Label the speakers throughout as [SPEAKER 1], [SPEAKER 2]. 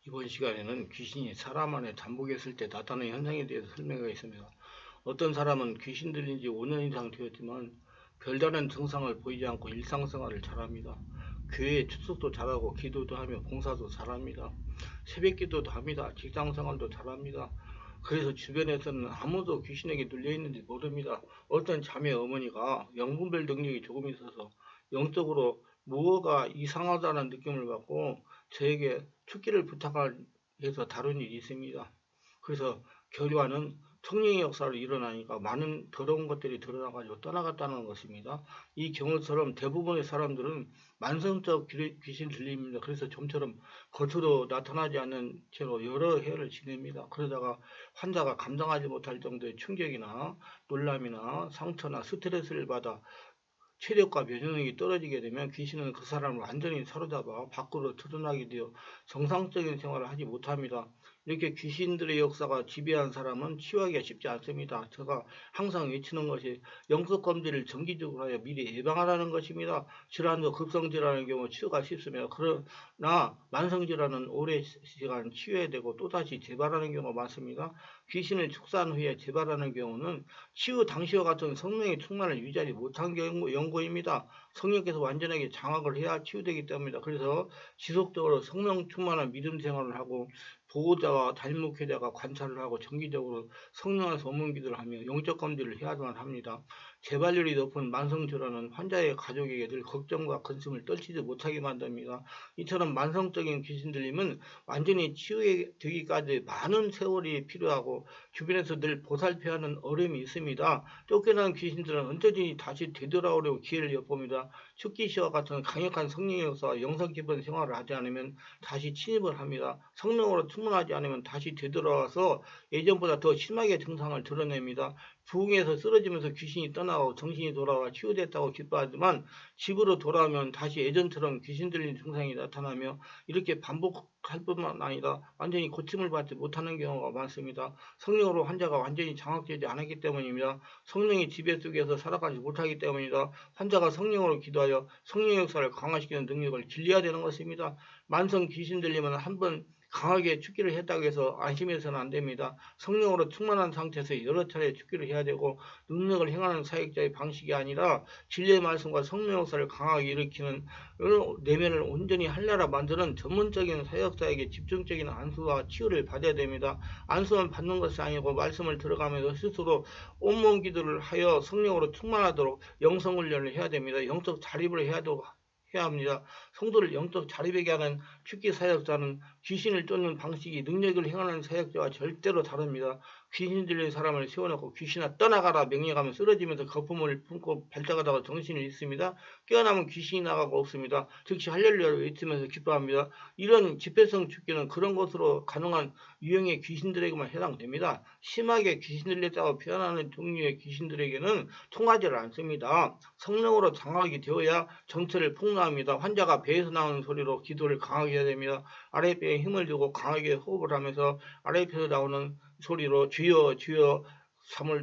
[SPEAKER 1] 이번 시간에는 귀신이 사람 안에 잠복했을 때 나타나는 현상에 대해서 설명하겠습니다. 어떤 사람은 귀신 들린 지 5년 이상 되었지만 별다른 증상을 보이지 않고 일상생활을 잘합니다. 교회에 출석도 잘하고 기도도 하며 봉사도 잘합니다. 새벽기도도 합니다. 직장생활도 잘합니다. 그래서 주변에서는 아무도 귀신에게 눌려있는지 모릅니다. 어떤 자매 어머니가 영분별 능력이 조금 있어서 영적으로 무엇가 이상하다는 느낌을 받고 저에게 축기를 부탁해서 다룬 일이 있습니다. 그래서 결과는 성령의 역사로 일어나니까 많은 더러운 것들이 드러나가지고 떠나갔다는 것입니다. 이 경우처럼 대부분의 사람들은 만성적 귀신 들림입니다. 그래서 좀처럼 겉으로 나타나지 않는 채로 여러 해를 지냅니다. 그러다가 환자가 감당하지 못할 정도의 충격이나 놀람이나 상처나 스트레스를 받아 체력과 면역력이 떨어지게 되면 귀신은 그 사람을 완전히 사로잡아 밖으로 드러나게 되어 정상적인 생활을 하지 못합니다. 이렇게 귀신들의 역사가 지배한 사람은 치유하기가 쉽지 않습니다. 제가 항상 외치는 것이 영적검진을 정기적으로 하여 미리 예방하라는 것입니다. 질환도 급성질환의 경우 치유가 쉽습니다. 그러나 만성질환은 오래 시간 치유해야 되고 또다시 재발하는 경우가 많습니다. 귀신을 축사한 후에 재발하는 경우는 치유 당시와 같은 성령의 충만을 유지하지 못한 경고입니다. 성령께서 완전하게 장악을 해야 치유되기 때문입니다. 그래서 지속적으로 성령 충만한 믿음 생활을 하고 보호자와 단목회자가 관찰을 하고 정기적으로 성령의 소문 기도를 하며 영적 검진을 해야만 합니다. 재발률이 높은 만성질환은 환자의 가족에게 늘 걱정과 근심을 떨치지 못하게 만듭니다. 이처럼 만성적인 귀신 들림은 완전히 치유되기까지 많은 세월이 필요하고 주변에서 늘 보살펴야 하는 어려움이 있습니다. 쫓겨난 귀신들은 언제든지 다시 되돌아오려고 기회를 엿봅니다. 축기시와 같은 강력한 성령의 역사와 영성 깊은 생활을 하지 않으면 다시 침입을 합니다. 성령으로 충만하지 않으면 다시 되돌아와서 예전보다 더 심하게 증상을 드러냅니다. 부흥에서 쓰러지면서 귀신이 떠나고 정신이 돌아와 치유됐다고 기뻐하지만 집으로 돌아오면 다시 예전처럼 귀신 들린 증상이 나타나며 이렇게 반복할 뿐만 아니라 완전히 고침을 받지 못하는 경우가 많습니다. 성령으로 환자가 완전히 장악되지 않았기 때문입니다. 성령이 지배 속에서 살아가지 못하기 때문이다. 환자가 성령으로 기도하여 성령의 역사를 강화시키는 능력을 길러야 되는 것입니다. 만성 귀신 들리면 한번 강하게 축기를 했다고 해서 안심해서는 안 됩니다. 성령으로 충만한 상태에서 여러 차례 축기를 해야 되고 능력을 행하는 사역자의 방식이 아니라 진리의 말씀과 성령 역사를 강하게 일으키는 내면을 온전히 한나라 만드는 전문적인 사역자에게 집중적인 안수와 치유를 받아야 됩니다. 안수만 받는 것이 아니고 말씀을 들어가면서 스스로 온몸 기도를 하여 성령으로 충만하도록 영성 훈련을 해야 됩니다. 영적 자립을 해야 합니다. 성도를 영적 자립하게 하는 축기 사역자는 귀신을 쫓는 방식이 능력을 행하는 사역자와 절대로 다릅니다. 귀신 들린 사람을 세워놓고 귀신아 떠나가라 명령하면 쓰러지면서 거품을 품고 발작하다가 정신을 잃습니다. 깨어나면 귀신이 나가고 없습니다. 즉시 할렐루야를 외치면서 기뻐합니다. 이런 집회성 축기는 그런 것으로 가능한 유형의 귀신들에게만 해당됩니다. 심하게 귀신 들렸다고 표현하는 종류의 귀신들에게는 통하지를 않습니다. 성령으로 장악이 되어야 정체를 폭로합니다. 환자가 배에서 나오는 소리로 기도를 강하게 해야 됩니다. 아랫배에 힘을 주고 강하게 호흡을 하면서 아랫배에서 나오는 소리로 주여 주여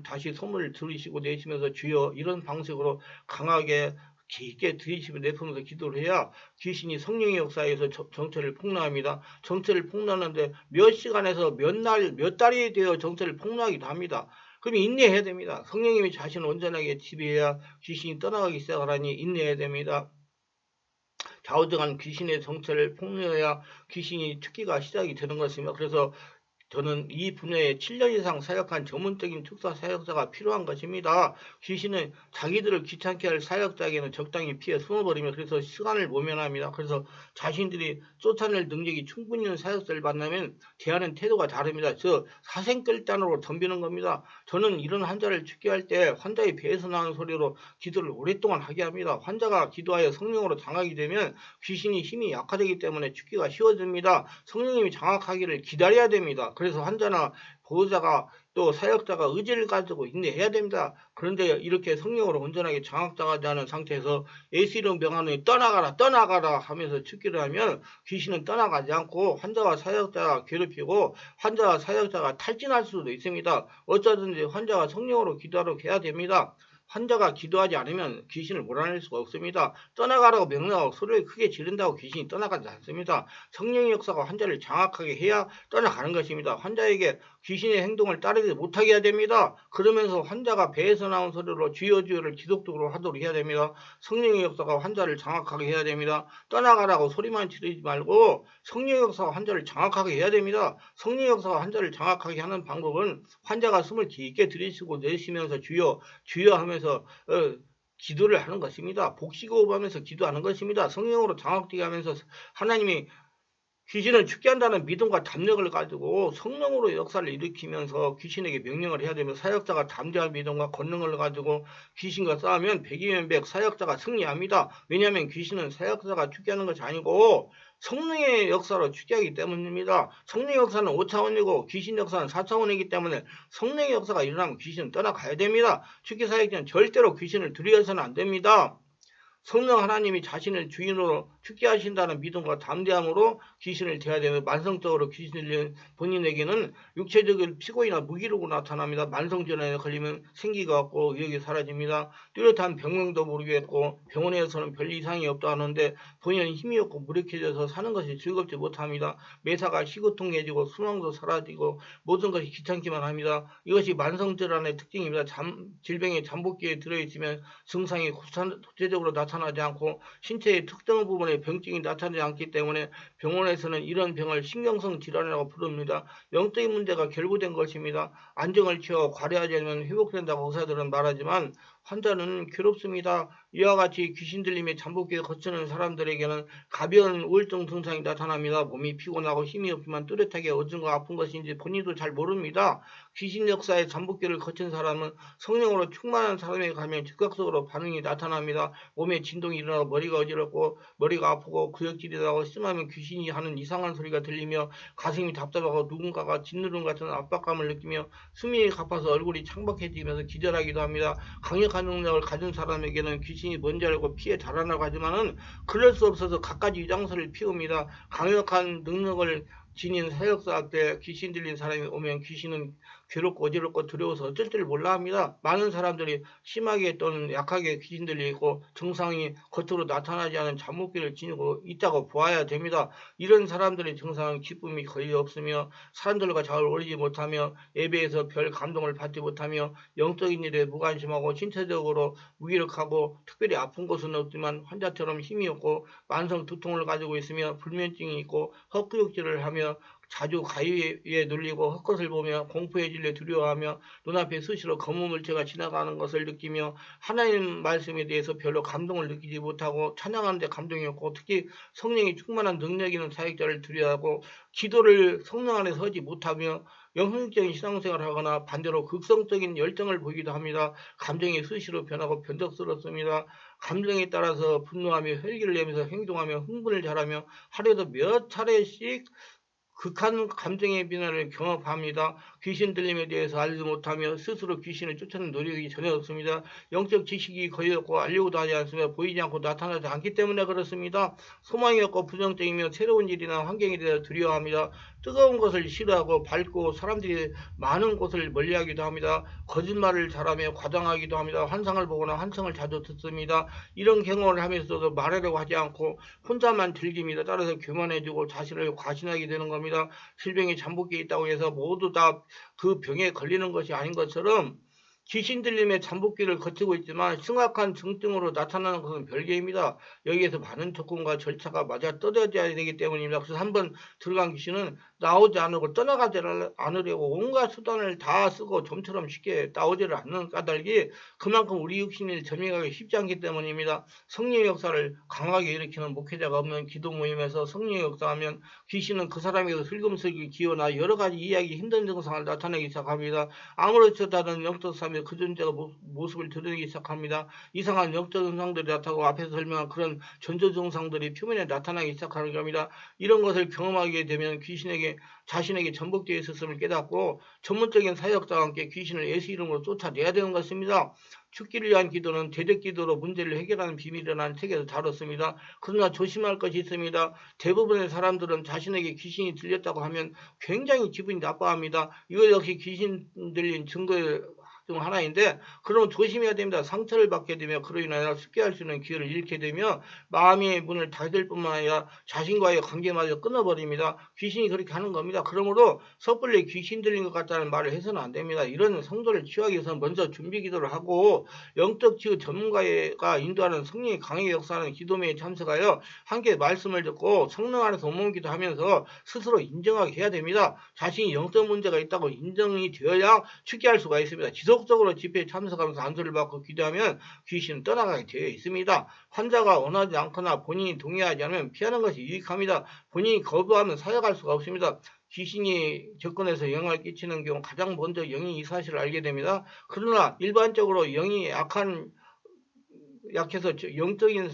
[SPEAKER 1] 다시 소문을 들으시고 내쉬면서 주여 이런 방식으로 강하게 깊게 들이쉬며 내뿜으면서 기도를 해야 귀신이 성령의 역사에서 정체를 폭로합니다. 정체를 폭로하는데 몇 시간에서 몇 달이 되어 정체를 폭로하기도 합니다. 그럼 인내해야 됩니다. 성령님이 자신을 온전하게 지배해야 귀신이 떠나가기 시작하라니 인내해야 됩니다. 좌우정한 귀신의 정체를 폭로해야 귀신이 축기가 시작이 되는 것입니다. 그래서 저는 이 분야에 7년 이상 사역한 전문적인 축사 사역자가 필요한 것입니다. 귀신은 자기들을 귀찮게 할 사역자에게는 적당히 피해 숨어버리며 그래서 시간을 모면합니다. 그래서 자신들이 쫓아낼 능력이 충분히 있는 사역자를 만나면 대하는 태도가 다릅니다. 저 사생결단으로 덤비는 겁니다. 저는 이런 환자를 축기할 때 환자의 배에서 나는 소리로 기도를 오랫동안 하게 합니다. 환자가 기도하여 성령으로 장악이 되면 귀신이 힘이 약화되기 때문에 축기가 쉬워집니다. 성령님이 장악하기를 기다려야 됩니다. 그래서 환자나 보호자가 또 사역자가 의지를 가지고 인내해야 됩니다. 그런데 이렇게 성령으로 온전하게 장악당하지 않은 상태에서 예수 이름 명하노니 떠나가라 하면서 축기를 하면 귀신은 떠나가지 않고 환자와 사역자가 괴롭히고 환자와 사역자가 탈진할 수도 있습니다. 어쩌든지 환자가 성령으로 기도하도록 해야 됩니다. 환자가 기도하지 않으면 귀신을 몰아낼 수가 없습니다. 떠나가라고 명령하고 소리를 크게 지른다고 귀신이 떠나가지 않습니다. 성령의 역사가 환자를 장악하게 해야 떠나가는 것입니다. 환자에게 귀신의 행동을 따르지 못하게 해야 됩니다. 그러면서 환자가 배에서 나온 소리로 주여 주여를 지속적으로 하도록 해야 됩니다. 성령의 역사가 환자를 장악하게 해야 됩니다. 떠나가라고 소리만 지르지 말고 성령의 역사가 환자를 장악하게 해야 됩니다. 성령의 역사가 환자를 장악하게 하는 방법은 환자가 숨을 깊게 들이쉬고 내쉬면서 주여 주여 하면서 기도를 하는 것입니다. 복식호흡하면서 기도하는 것입니다. 성령으로 장악되게 하면서 하나님이 귀신을 죽게 한다는 믿음과 담력을 가지고 성령으로 역사를 일으키면서 귀신에게 명령을 해야 되며 사역자가 담대한 믿음과 권능을 가지고 귀신과 싸우면 백이면 백 사역자가 승리합니다. 왜냐하면 귀신은 사역자가 죽게 하는 것이 아니고 성령의 역사로 죽게 하기 때문입니다. 성령의 역사는 5차원이고 귀신 역사는 4차원이기 때문에 성령의 역사가 일어나면 귀신은 떠나가야 됩니다. 죽게 사역자는 절대로 귀신을 두려워서는 안 됩니다. 성령 하나님이 자신을 주인으로 죽게 하신다는 믿음과 담대함으로 귀신을 대해야 되며 만성적으로 귀신을 들린 본인에게는 육체적인 피고이나 무기력으로 나타납니다. 만성질환에 걸리면 생기가 없고 의욕이 사라집니다. 뚜렷한 병명도 모르겠고 병원에서는 별 이상이 없다 하는데 본인은 힘이 없고 무력해져서 사는 것이 즐겁지 못합니다. 매사가 시고통해지고 수명도 사라지고 모든 것이 귀찮기만 합니다. 이것이 만성질환의 특징입니다. 질병의 잠복기에 들어있으면 증상이 구체적으로 나타나지 않고 신체의 특정 부분에 병증이 나타나지 않기 때문에 병원에서는 이런 병을 신경성 질환이라고 부릅니다. 영적인 문제가 결부된 것입니다. 안정을 취하고 과려하지 않으면 회복된다고 의사들은 말하지만 환자는 괴롭습니다. 이와 같이 귀신 들림의 잠복기에 거치는 사람들에게는 가벼운 우울증 증상이 나타납니다. 몸이 피곤하고 힘이 없지만 뚜렷하게 어딘가 아픈 것인지 본인도 잘 모릅니다. 귀신 역사의 잠복기를 거친 사람은 성령으로 충만한 사람에게 가면 즉각적으로 반응이 나타납니다. 몸에 진동이 일어나고 머리가 어지럽고 머리가 아프고 구역질이 나고 심하면 귀신이 하는 이상한 소리가 들리며 가슴이 답답하고 누군가가 짓누름 같은 압박감을 느끼며 숨이 가빠서 얼굴이 창백해지면서 기절하기도 합니다. 강력한 능력을 가진 사람에게는 귀신이 뭔지 알고 피해 달아나고 하지만은 그럴 수 없어서 갖가지 위장설을 피웁니다. 강력한 능력을 지닌 사역사한테 귀신 들린 사람이 오면 귀신은 괴롭고 어지럽고 두려워서 어쩔 줄 몰라 합니다. 많은 사람들이 심하게 또는 약하게 귀신 들리고 증상이 겉으로 나타나지 않은 잠복기를 지니고 있다고 보아야 됩니다. 이런 사람들의 증상은 기쁨이 거의 없으며 사람들과 잘 어울리지 못하며 예배에서 별 감동을 받지 못하며 영적인 일에 무관심하고 신체적으로 무기력하고 특별히 아픈 곳은 없지만 환자처럼 힘이 없고 만성 두통을 가지고 있으며 불면증이 있고 헛구역질을 하며 자주 가위에 눌리고 헛것을 보며 공포에 질려 두려워하며 눈앞에 수시로 검은 물체가 지나가는 것을 느끼며 하나님 말씀에 대해서 별로 감동을 느끼지 못하고 찬양하는 데 감동이 없고 특히 성령이 충만한 능력 있는 사역자를 두려워하고 기도를 성령 안에서 하지 못하며 영성적인 신앙생활을 하거나 반대로 극성적인 열정을 보이기도 합니다. 감정이 수시로 변하고 변덕스럽습니다. 감정에 따라서 분노하며 혈기를 내면서 행동하며 흥분을 잘하며 하루에도 몇 차례씩 극한 감정의 변화를 경험합니다. 귀신 들림에 대해서 알지 못하며 스스로 귀신을 쫓아내는 노력이 전혀 없습니다. 영적 지식이 거의 없고 알려고도 하지 않으며 보이지 않고 나타나지 않기 때문에 그렇습니다. 소망이 없고 부정적이며 새로운 일이나 환경에 대해서 두려워합니다. 뜨거운 것을 싫어하고 밝고 사람들이 많은 곳을 멀리하기도 합니다. 거짓말을 잘하며 과장하기도 합니다. 환상을 보거나 환청을 자주 듣습니다. 이런 경험을 하면서도 말하려고 하지 않고 혼자만 즐깁니다. 따라서 교만해지고 자신을 과신하게 되는 겁니다. 질병이 잠복기에 있다고 해서 모두 다 그 병에 걸리는 것이 아닌 것처럼 귀신 들림의 잠복기를 거치고 있지만 심각한 증증으로 나타나는 것은 별개입니다. 여기에서 많은 조건과 절차가 맞아 떨어져야 되기 때문입니다. 그래서 한번 들어간 귀신은 나오지 않고 떠나가지 않으려고 온갖 수단을 다 쓰고 좀처럼 쉽게 나오지를 않는 까닭이 그만큼 우리 육신이 점령하기 쉽지 않기 때문입니다. 성령의 역사를 강하게 일으키는 목회자가 없는 기도 모임에서 성령의 역사하면 귀신은 그 사람에게서 슬금슬금 기어나 여러 가지 이해하기 힘든 증상을 나타내기 시작합니다. 아무렇지도 않은 영적 삶에 그 존재가 모습을 드러내기 시작합니다. 이상한 영적 증상들이 나타나고 앞에서 설명한 그런 전조 증상들이 표면에 나타나기 시작하는 겁니다. 이런 것을 경험하게 되면 귀신에게 자신에게 전복되어 있었음을 깨닫고 전문적인 사역자와 함께 귀신을 예수 이름으로 쫓아내야 되는 것입니다. 죽기를 위한 기도는 대적 기도로 문제를 해결하는 비밀이라는 책에서 다뤘습니다. 그러나 조심할 것이 있습니다. 대부분의 사람들은 자신에게 귀신이 들렸다고 하면 굉장히 기분이 나빠합니다. 이거 역시 귀신 들린 증거에 중 하나인데, 그러면 조심해야 됩니다. 상처를 받게 되며 그로 인하여 쉽게 할 수 있는 기회를 잃게 되며 마음의 문을 닫을 뿐만 아니라 자신과의 관계마저 끊어버립니다. 귀신이 그렇게 하는 겁니다. 그러므로 섣불리 귀신 들린 것 같다는 말을 해서는 안 됩니다. 이런 성도를 치유하기 위해서는 먼저 준비 기도를 하고 영적 치유 전문가가 인도하는 성령이 강하게 역사하는 기도회에 참석하여 함께 말씀을 듣고 성령 안에서 온몸기도 하면서 스스로 인정하게 해야 됩니다. 자신이 영적 문제가 있다고 인정이 되어야 축기할 수가 있습니다. 지속적으로 집회에 참석하면서 안수를 받고 기도하면 귀신은 떠나가게 되어 있습니다. 환자가 원하지 않거나 본인이 동의하지 않으면 피하는 것이 유익합니다. 본인이 거부하면 사역할 수가 없습니다. 귀신이 접근해서 영향을 끼치는 경우 가장 먼저 영이 이 사실을 알게 됩니다. 그러나 일반적으로 영이 약해서 영적인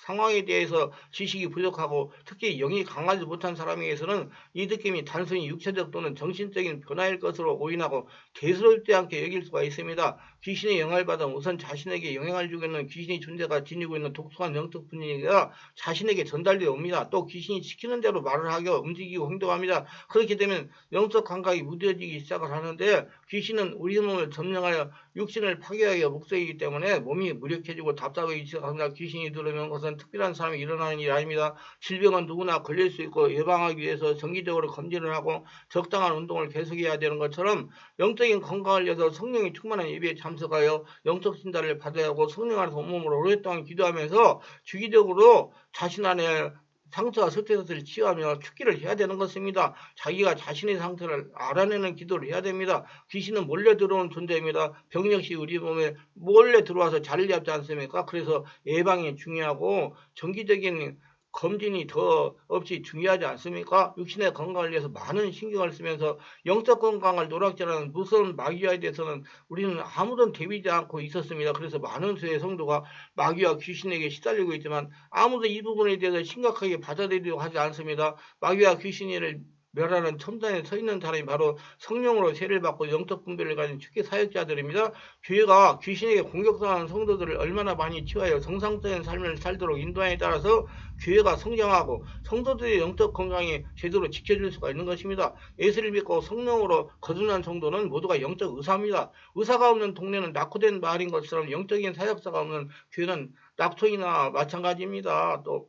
[SPEAKER 1] 상황에 대해서 지식이 부족하고 특히 영이 강하지 못한 사람에게서는 이 느낌이 단순히 육체적 또는 정신적인 변화일 것으로 오인하고 대수롭지 않게 여길 수가 있습니다. 귀신의 영향을 받아 우선 자신에게 영향을 주고 있는 귀신의 존재가 지니고 있는 독특한 영적 분위기가 자신에게 전달되어 옵니다. 또 귀신이 시키는 대로 말을 하고 움직이고 행동합니다. 그렇게 되면 영적 감각이 무뎌지기 시작을 하는데, 귀신은 우리 몸을 점령하여 육신을 파괴하기가 목적이기 때문에 몸이 무력해지고 답답하기 시작합니다. 귀신이 들어오는 것은 특별한 사람이 일어나는 일이 아닙니다. 질병은 누구나 걸릴 수 있고 예방하기 위해서 정기적으로 검진을 하고 적당한 운동을 계속해야 되는 것처럼 영적인 건강을 위해서 성령이 충만한 예배에 참석하여 영적 진단을 받아야 하고 성령 안에서 온몸으로 오랫동안 기도하면서 주기적으로 자신 안에 상처와 스트레스를 치유하며 축기를 해야 되는 것입니다. 자기가 자신의 상태를 알아내는 기도를 해야 됩니다. 귀신은 몰래 들어온 존재입니다. 병 역시 우리 몸에 몰래 들어와서 자리를 잡지 않습니까? 그래서 예방이 중요하고 정기적인 검진이 더 없이 중요하지 않습니까? 육신의 건강을 위해서 많은 신경을 쓰면서 영적 건강을 노락질하는 무서운 마귀에 대해서는 우리는 아무런 대비지 않고 있었습니다. 그래서 많은 수의 성도가 마귀와 귀신에게 시달리고 있지만 아무도 이 부분에 대해서 심각하게 받아들이려고 하지 않습니다. 마귀와 귀신을 멸하는 첨단에 서 있는 사람이 바로 성령으로 세례를 받고 영적 분별을 가진 축기 사역자들입니다. 교회가 귀신에게 공격당하는 성도들을 얼마나 많이 치유하여 정상적인 삶을 살도록 인도하에 따라서 교회가 성장하고 성도들의 영적 건강이 제대로 지켜질 수가 있는 것입니다. 예수를 믿고 성령으로 거듭난 성도는 모두가 영적 의사입니다. 의사가 없는 동네는 낙후된 마을인 것처럼 영적인 사역자가 없는 교회는 낙초이나 마찬가지입니다. 또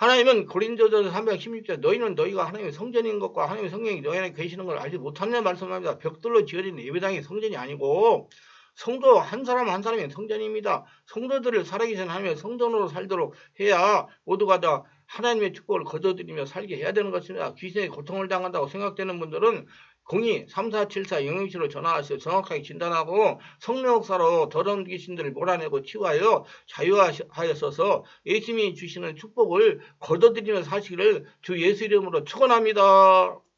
[SPEAKER 1] 하나님은 고린도전서 316절 너희는 너희가 하나님의 성전인 것과 하나님의 성령이 너희 안에 계시는 걸 알지 못하느냐 말씀합니다. 벽돌로 지어진 예배당이 성전이 아니고 성도 한 사람 한 사람이 성전입니다. 성도들을 살아계신 하나님의 성전으로 살도록 해야 모두가 다 하나님의 축복을 거둬들이며 살게 해야 되는 것입니다. 귀신의 고통을 당한다고 생각되는 분들은 02-3474 영영실로 전화하셔서 정확하게 진단하고 성령 역사로 더러운 귀신들을 몰아내고 치유하여 자유하였어서 예수님이 주시는 축복을 거둬들이며 사시기를 주 예수 이름으로 축원합니다.